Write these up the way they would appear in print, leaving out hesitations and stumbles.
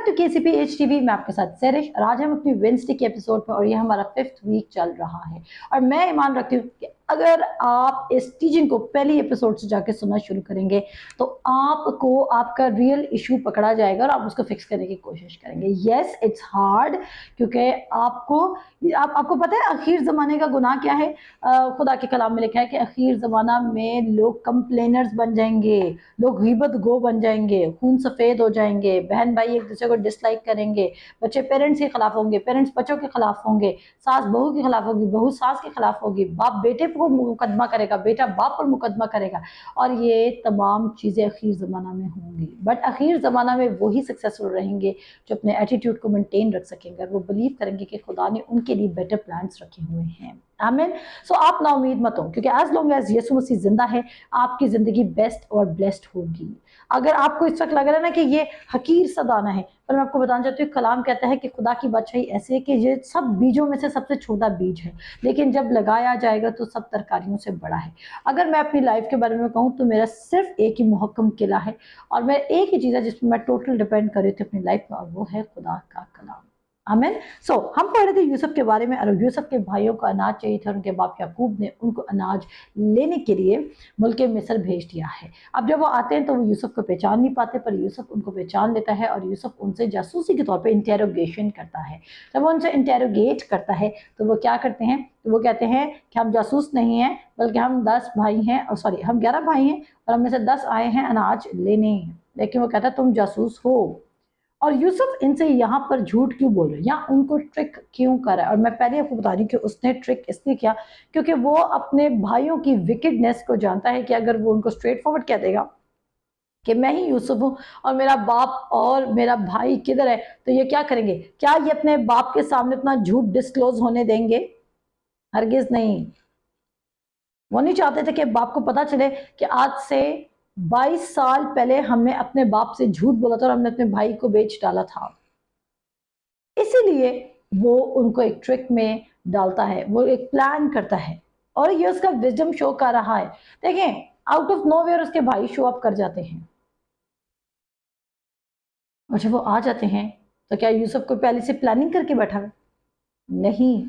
Back to KCP HTV, मैं आपके साथ सरिश और आज हम अपनी वेडनेसडे के एपिसोड में और ये हमारा 5th वीक चल रहा है और मैं ईमान रखती हूँ कि अगर आप इस टीचिंग को पहली एपिसोड से जाके सुनना शुरू करेंगे तो आपको आपका रियल इशू पकड़ा जाएगा और आप उसको फिक्स करने की कोशिश करेंगे। यस, इट्स हार्ड क्योंकि आपको पता है आखिर ज़माने का गुनाह क्या है। खुदा के कलाम में लिखा है कि आखिर ज़माना में लोग कंप्लेनर्स बन जाएंगे, लोग गीबत गो बन जाएंगे, खून सफ़ेद हो जाएंगे, बहन भाई एक दूसरे को डिसलाइक करेंगे, बच्चे पेरेंट्स के खिलाफ होंगे, पेरेंट्स बच्चों के खिलाफ होंगे, सास बहू के खिलाफ होगी, बहू सास के खिलाफ होगी, बाप बेटे पर मुकदमा करेगा, बेटा बाप पर मुकदमा करेगा और ये तमाम चीज़ें आखिर ज़माना में होंगी। बट आखिर ज़माना में वही सक्सेसफुल रहेंगे जो अपने एटीट्यूड को मेंटेन रख सकेंगे और वो बिलीव करेंगे कि खुदा ने उनके लिए बेटर प्लान्स रखे हुए हैं। आमीन। सो आप ना उम्मीद मत हो क्योंकि एज लॉन्ग एज यीशु मसीह जिंदा है आपकी ज़िंदगी बेस्ट और ब्लेस्ड होगी। अगर आपको इस वक्त लग रहा है ना कि ये हकीर सा दाना है, पर मैं आपको बताना चाहती हूँ कलाम कहता है कि खुदा की बादशाही ऐसे है कि ये सब बीजों में से सबसे छोटा बीज है, लेकिन जब लगाया जाएगा तो सब तरकारियों से बड़ा है। अगर मैं अपनी लाइफ के बारे में कहूँ तो मेरा सिर्फ एक ही मुहक्कम किला है और मैं एक ही चीज़ है जिसमें मैं टोटल डिपेंड कर रही थी अपनी लाइफ में और वो है खुदा का कलाम। आमीन। सो हम पढ़ रहे थे यूसुफ के बारे में और यूसुफ के भाइयों को अनाज चाहिए था और उनके बाप याकूब ने उनको अनाज लेने के लिए मुल्क मिस्र भेज दिया है। अब जब वो आते हैं तो वो यूसुफ को पहचान नहीं पाते, पर यूसुफ उनको पहचान लेता है और यूसुफ उनसे जासूसी के तौर पे इंटेरोगेशन करता है। जब वो उनसे इंटेरोगेट करता है तो वो क्या करते हैं, तो वो कहते हैं कि हम जासूस नहीं हैं बल्कि हम 10 भाई हैं, और सॉरी हम 11 भाई हैं और हम में से 10 आए हैं अनाज लेने। लेकिन वो कहता है तुम जासूस हो। और यूसुफ इनसे यहाँ पर झूठ क्यों बोल रहे हैं या उनको ट्रिक क्यों कर रहा है, और मैं पहले आपको बता रही हूँ कि उसने ट्रिक इसलिए किया क्योंकि वो अपने भाइयों की विकेडनेस को जानता है कि अगर वो उनको स्ट्रेट फॉरवर्ड कह देगा कि मैं ही यूसुफ हूँ और मेरा बाप और मेरा भाई किधर है, तो ये क्या करेंगे, क्या ये अपने बाप के सामने अपना झूठ डिस्क्लोज होने देंगे? हरगिज नहीं। वो नहीं चाहते थे कि बाप को पता चले कि आज से 22 साल पहले हमने अपने बाप से झूठ बोला था और हमने अपने भाई को बेच डाला था। इसीलिए वो उनको एक ट्रिक में डालता है, वो एक प्लान करता है और ये उसका विजडम शो कर रहा है। देखें, आउट ऑफ नोवेयर उसके भाई शो अप कर जाते हैं और जब वो आ जाते हैं तो क्या यूसुफ को पहले से प्लानिंग करके बैठा है? नहीं,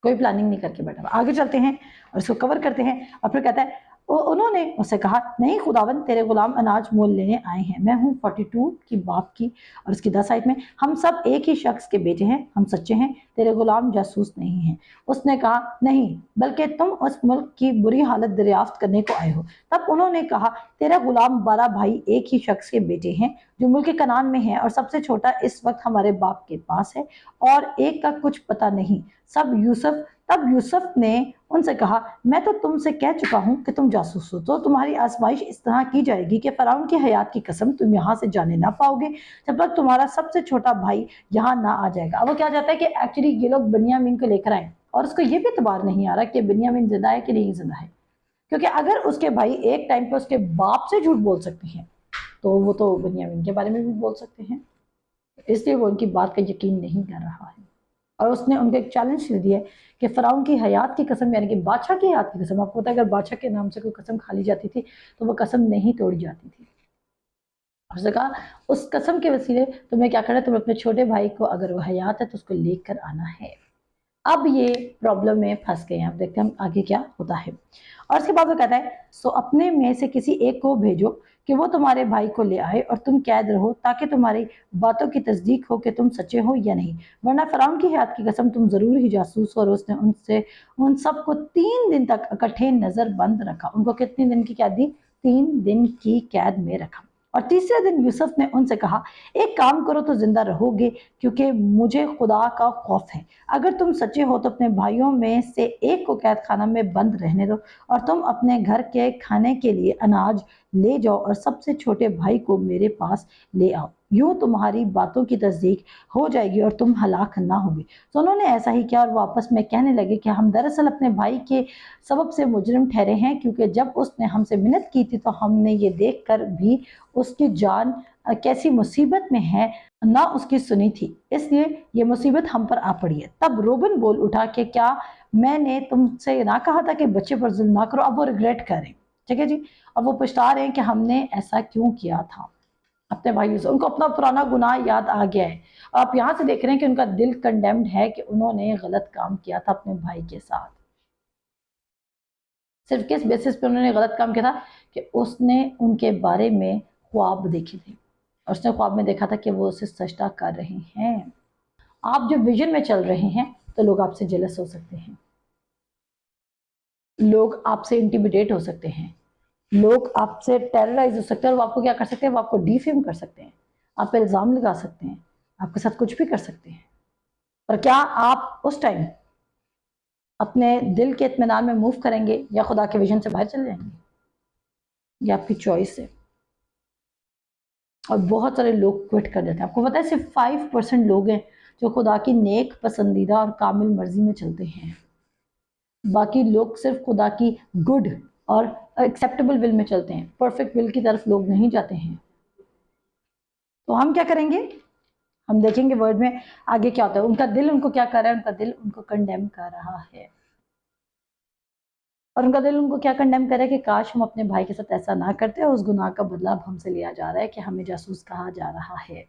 कोई प्लानिंग नहीं करके बैठा। आगे चलते हैं और इसको कवर करते हैं और फिर कहता है उन्होंने उससे कहा नहीं खुदावन तेरे गुलाम अनाज मोल लेने आए हैं, मैं हूँ 42 की बाप की। और उसकी 10 आयत में हम सब एक ही शख्स के बेटे हैं, हम सच्चे हैं, तेरे गुलाम जासूस नहीं हैं। उसने कहा नहीं, बल्कि तुम उस मुल्क की बुरी हालत दरियाफ्त करने को आए हो। तब उन्होंने कहा तेरा गुलाम 12 भाई एक ही शख्स के बेटे हैं जो मुल्क कनान में है और सबसे छोटा इस वक्त हमारे बाप के पास है और एक का कुछ पता नहीं। तब यूसुफ ने उनसे कहा मैं तो तुमसे कह चुका हूं कि तुम जासूस हो, तो तुम्हारी आजमाइश इस तरह की जाएगी कि फराउन की हयात की कसम तुम यहाँ से जाने ना पाओगे जब तक तुम्हारा सबसे छोटा भाई यहाँ ना आ जाएगा। अब वो क्या चाहता है कि एक्चुअली ये लोग बिन्यामीन को लेकर आए और उसको ये भी एतबार नहीं आ रहा कि बिन्यामीन जिंदा है कि नहीं जिंदा है, क्योंकि अगर उसके भाई एक टाइम पर उसके बाप से झूठ बोल सकते हैं तो वो तो बिन्यामीन के बारे में भी बोल सकते हैं, इसलिए वो उनकी बात का यकीन नहीं कर रहा है। और उसने उनको एक चैलेंज दे दिया कि फराउन की हयात की कसम, यानी कि बादशाह की हयात की कसम, आपको पता है अगर बादशाह के नाम से कोई कसम खा ली जाती थी तो वो कसम नहीं तोड़ी जाती थी। उसने कहा उस कसम के वसीले तुम्हें क्या करना है, तुम्हें अपने छोटे भाई को अगर वो हयात है तो उसको लेकर आना है। अब ये प्रॉब्लम में फंस गए हैं। अब देखते हैं हम आगे क्या होता है। और इसके बाद वो कहता है सो अपने में से किसी एक को भेजो कि वो तुम्हारे भाई को ले आए और तुम कैद रहो ताकि तुम्हारी बातों की तस्दीक हो कि तुम सच्चे हो या नहीं, वरना फराउन की हयात की कसम तुम जरूर ही जासूस हो। और उसने उन सबको 3 दिन तक इकट्ठे नजर बंद रखा। उनको कितने दिन की कैद दी? 3 दिन की कैद में रखा। और तीसरे दिन यूसुफ ने उनसे कहा एक काम करो तो जिंदा रहोगे क्योंकि मुझे खुदा का खौफ है। अगर तुम सच्चे हो तो अपने भाइयों में से एक को कैद खाना में बंद रहने दो और तुम अपने घर के खाने के लिए अनाज ले जाओ और सबसे छोटे भाई को मेरे पास ले आओ, यूं तुम्हारी बातों की तस्दीक हो जाएगी और तुम हलाक ना होगे। तो उन्होंने ऐसा ही किया और वापस में कहने लगे कि हम दरअसल अपने भाई के सबब से मुजरिम ठहरे हैं, क्योंकि जब उसने हमसे मिन्नत की थी तो हमने ये देख कर भी उसकी जान कैसी मुसीबत में है ना उसकी सुनी थी, इसलिए ये मुसीबत हम पर आ पड़ी है। तब रोबन बोल उठा कि क्या मैंने तुमसे ना कहा था कि बच्चे पर जुल्म ना करो। अब वो रिग्रेट करें, ठीक है जी, अब वो पछता रहे हैं कि हमने ऐसा क्यों किया था। अपने भाइयों से, उनको अपना पुराना गुनाह याद आ गया है। आप यहाँ से देख रहे हैं कि उनका दिल कंडेम्ड है कि उन्होंने गलत काम किया था अपने भाई के साथ। सिर्फ किस बेसिस पे उन्होंने गलत काम किया था कि उसने उनके बारे में ख्वाब देखे थे और उसने ख्वाब में देखा था कि वो उसे सजदा कर रहे हैं। आप जो विजन में चल रहे हैं तो लोग आपसे जेलस हो सकते हैं, लोग आपसे इंटिमिडेट हो सकते हैं, लोग आपसे टेरराइज हो सकते हैं और वो आपको क्या कर सकते हैं, वो आपको डिफेम कर सकते हैं, आप पे इल्ज़ाम लगा सकते हैं, आपके साथ कुछ भी कर सकते हैं। पर क्या आप उस टाइम अपने दिल के इत्मीनान में मूव करेंगे या खुदा के विजन से बाहर चले जाएंगे? ये आपकी चॉइस है। और बहुत सारे लोग क्विट कर देते हैं। आपको पता है सिर्फ 5% लोग हैं जो खुदा की नेक, पसंदीदा और कामिल मर्जी में चलते हैं। बाकी लोग सिर्फ खुदा की गुड और एक्सेप्टेबल विल में चलते हैं, परफेक्ट विल की तरफ लोग नहीं जाते हैं। तो हम क्या करेंगे, हम देखेंगे वर्ड में आगे क्या होता है। उनका दिल उनको क्या कर रहा है, उनका दिल उनको कंडेम कर रहा है। और उनका दिल उनको क्या कंडेम कर रहा है कि काश हम अपने भाई के साथ ऐसा ना करते और उस गुनाह का बदला अब हमसे लिया जा रहा है कि हमें जासूस कहा जा रहा है।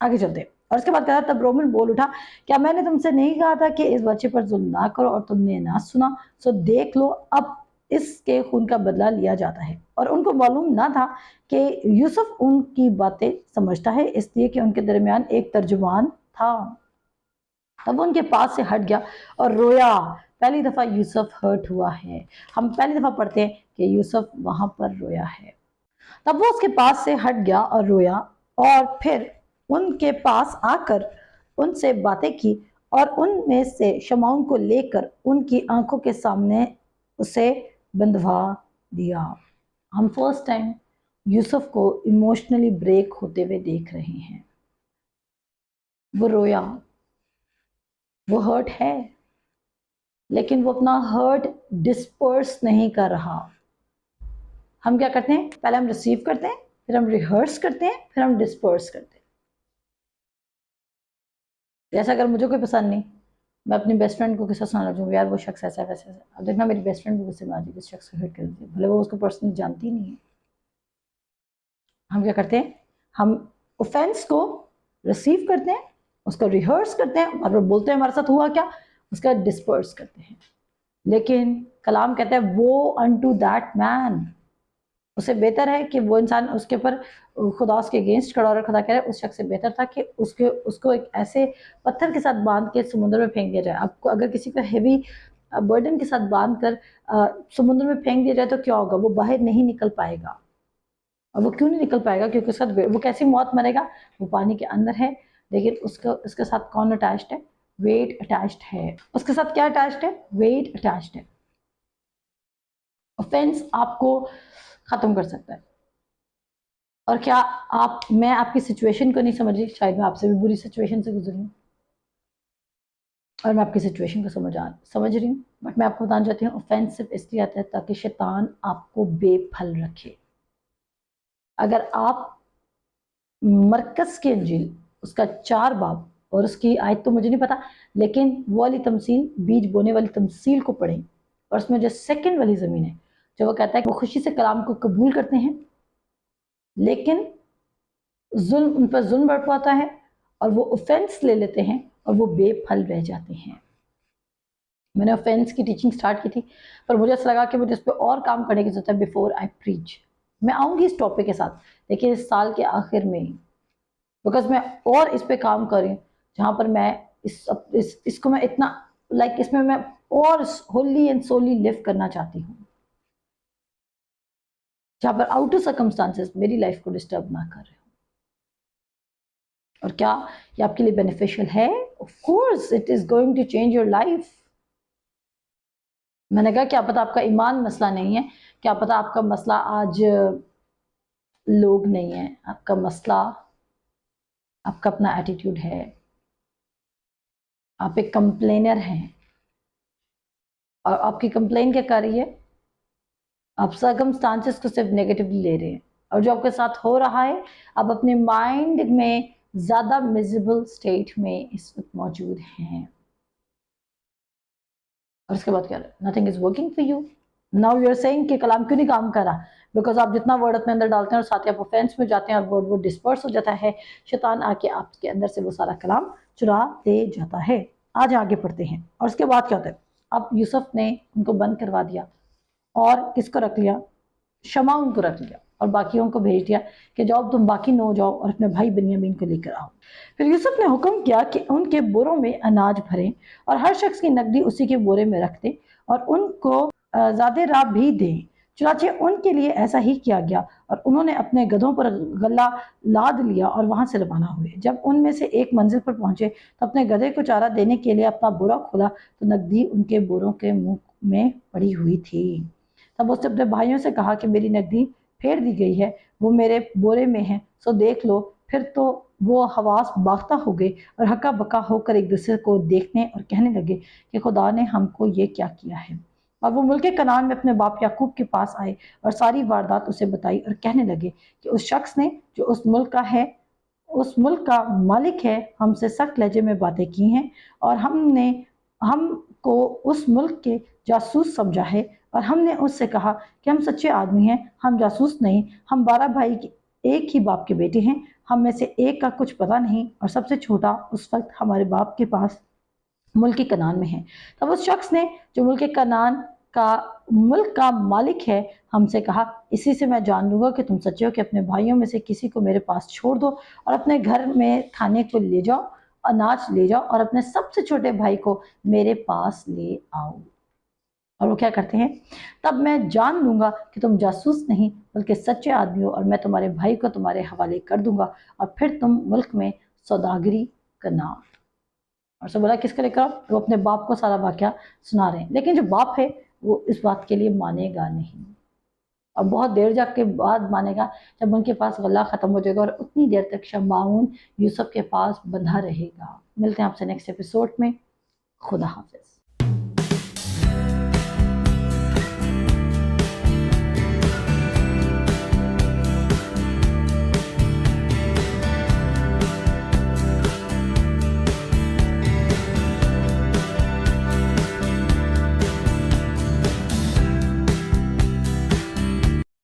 आगे चलते हैं। और उसके बाद कहा, तब रोमन बोल उठा, क्या मैंने तुमसे नहीं कहा था कि इस बच्चे पर जुल्म ना करो और तुमने ना सुना? सो देख लो, अब इसके खून का बदला लिया जाता है। और उनको मालूम ना था कि यूसुफ उनकी बातें समझता है, इसलिए कि उनके दरमियान एक तर्जुमान था। तब वो उनके पास से हट गया और रोया। पहली दफा यूसुफ हर्ट हुआ है। हम पहली दफा पढ़ते हैं कि यूसुफ वहां पर रोया है। तब वो उसके पास से हट गया और रोया और फिर उनके पास आकर उनसे बातें की और उनमें से शमाउन को लेकर उनकी आंखों के सामने उसे बंधवा दिया। हम फर्स्ट टाइम यूसुफ को इमोशनली ब्रेक होते हुए देख रहे हैं। वो रोया, वो हर्ट है, लेकिन वो अपना हर्ट डिस्पर्स नहीं कर रहा। हम क्या करते हैं, पहले हम रिसीव करते हैं, फिर हम रिहर्स करते हैं, फिर हम डिस्पर्स करते हैं। जैसा अगर मुझे कोई पसंद नहीं, मैं अपनी बेस्ट फ्रेंड को किस्सा सुना दूँ, यार वो शख्स ऐसा वैसा, अब देखना मेरी बेस्ट फ्रेंड भी गुस्से में आ जाएगी, इस शख्स को हर्ट कर दी, भले वो उसको पर्सनली जानती ही नहीं है। हम क्या करते हैं, हम ऑफेंस को रिसीव करते हैं, उसको रिहर्स करते हैं और बोलते हैं हमारे साथ हुआ क्या, उसका डिस्पर्स करते हैं। लेकिन कलाम कहता है वो अनटू दैट मैन, उसे बेहतर है कि वो इंसान उसके ऊपर खुदा उसके अगेंस्ट खड़ा और खुदा कह रहा है उस शख्स से बेहतर था कि उसको एक ऐसे पत्थर के साथ बांध के समुद्र में फेंक दिया जाए। आपको अगर किसी को हैवी बर्डन के साथ बांध कर समुद्र में फेंक दिया जाए तो क्या होगा, वो बाहर नहीं निकल पाएगा। और वो क्यों नहीं निकल पाएगा, क्योंकि उसके साथ वो कैसी मौत मरेगा, वो पानी के अंदर है, लेकिन उसके साथ कौन अटैच्ड है, वेट अटैच्ड है। उसके साथ क्या अटैच्ड है, वेट अटैच्ड है। ऑफेंस आपको खत्म कर सकता है। और क्या मैं आपकी सिचुएशन को नहीं समझ रही, शायद मैं आपसे भी बुरी सिचुएशन से गुजरी हूँ और मैं आपकी सिचुएशन को समझ रही हूँ, बट मैं आपको बताना चाहती हूँ ऑफेंस सिर्फ इसलिए आता है ताकि शैतान आपको बेफल रखे। अगर आप मरकज के इंजील उसका 4 बाब और उसकी आयत तो मुझे नहीं पता, लेकिन वो वाली तमसील, बीज बोने वाली तमसील को पढ़ें और उसमें जो सेकंड वाली ज़मीन है, जो वो कहता है कि वो खुशी से कलाम को कबूल करते हैं, लेकिन जुल्म उन पर जुल्म बढ़ पाता है और वो ऑफेंस ले लेते हैं और वो बेफल रह जाते हैं। मैंने ऑफेंस की टीचिंग स्टार्ट की थी, पर मुझे ऐसा लगा कि मुझे इस पर और काम करने की जरूरत है बिफोर आई प्रीच। मैं आऊँगी इस टॉपिक के साथ, लेकिन इस साल के आखिर में, बिकॉज मैं और इस पे काम कर रही हूँ जहाँ पर मैं इसको मैं इतना इसमें मैं और होली एंड सोली लिव करना चाहती हूँ, जहाँ पर आउट ऑफ सर्कमस्टांसेस मेरी लाइफ को डिस्टर्ब ना कर रहे हो। और क्या ये आपके लिए बेनिफिशियल है? Of course it is going to change your life. मैंने कहा क्या पता आपका ईमान मसला नहीं है, क्या पता आपका मसला आज लोग नहीं है, आपका मसला आपका अपना एटीट्यूड है, आप एक कंप्लेनर हैं और आपकी कंप्लेन क्या कर रही है, आप सर्कमस्टांसेस को सिर्फ नेगेटिवली ले रहे हैं और जो आपके साथ हो रहा है आप अपने माइंड में ज्यादा मिजेबल स्टेट में इस वक्त मौजूद हैं। और उसके बाद क्या, nothing is working for you, now you are saying कि कलाम क्यों नहीं काम कर रहा, बिकॉज आप जितना वर्ड अपने अंदर डालते हैं और साथ ही आप ऑफेंस में जाते हैं और वर्ड डिस्पर्स हो जाता है, शैतान आके आपके अंदर से वो सारा कलाम चुरा ले जाता है। आज आगे पढ़ते हैं। और उसके बाद क्या होता है, अब यूसुफ ने उनको बंद करवा दिया और किसको रख लिया, शमा उनको रख लिया और बाकियों को भेज दिया कि जाओ तुम बाकी 9 जाओ और अपने भाई बिन्यामीन को लेकर आओ। फिर यूसुफ ने हुक्म किया कि उनके बोरों में अनाज भरें और हर शख्स की नकदी उसी के बोरे में रख दें और उनको ज़्यादा राह भी दें। चुनाचे उनके लिए ऐसा ही किया गया और उन्होंने अपने गधों पर गला लाद लिया और वहां से रवाना हुए। जब उनमें से एक मंजिल पर पहुंचे तो अपने गधे को चारा देने के लिए अपना बोरा खोला तो नकदी उनके बोरों के मुंह में पड़ी हुई थी। तब उसने अपने भाइयों से कहा कि मेरी नकदी फेर दी गई है, वो मेरे बोरे में है, सो देख लो। फिर तो वो हवास बाख्ता हो गए और हक्का बक्का होकर एक दूसरे को देखने और कहने लगे कि खुदा ने हमको ये क्या किया है। और वो मुल्क कनान में अपने बाप याकूब के पास आए और सारी वारदात उसे बताई और कहने लगे कि उस शख्स ने जो उस मुल्क का है, उस मुल्क का मालिक है, हमसे सख्त लहजे में बातें की हैं और हमको उस मुल्क के जासूस समझा है और हमने उससे कहा कि हम सच्चे आदमी हैं, हम जासूस नहीं, हम 12 भाई एक ही बाप के बेटे हैं, हम में से एक का कुछ पता नहीं और सबसे छोटा उस वक्त हमारे बाप के पास मुल्क कनान में है। तब उस शख्स ने जो मुल्क कनान का मुल्क का मालिक है हमसे कहा, इसी से मैं जान लूंगा कि तुम सच्चे हो कि अपने भाइयों में से किसी को मेरे पास छोड़ दो और अपने घर में खाने को ले जाओ, अनाज ले जाओ और अपने सबसे छोटे भाई को मेरे पास ले आओ। और वो क्या करते हैं, तब मैं जान लूंगा कि तुम जासूस नहीं बल्कि सच्चे आदमी हो और मैं तुम्हारे भाई को तुम्हारे हवाले कर दूंगा और फिर तुम मुल्क में सौदागरी करना। और सब बोला किसके लेकर, वो अपने बाप को सारा वाकया सुना रहे हैं, लेकिन जो बाप है वो इस बात के लिए मानेगा नहीं और बहुत देर जाग के बाद मानेगा जब उनके पास गला खत्म हो जाएगा और उतनी देर तक शमाउन यूसुफ के पास बंधा रहेगा। मिलते हैं आपसे नेक्स्ट एपिसोड में। खुदा हाफिज।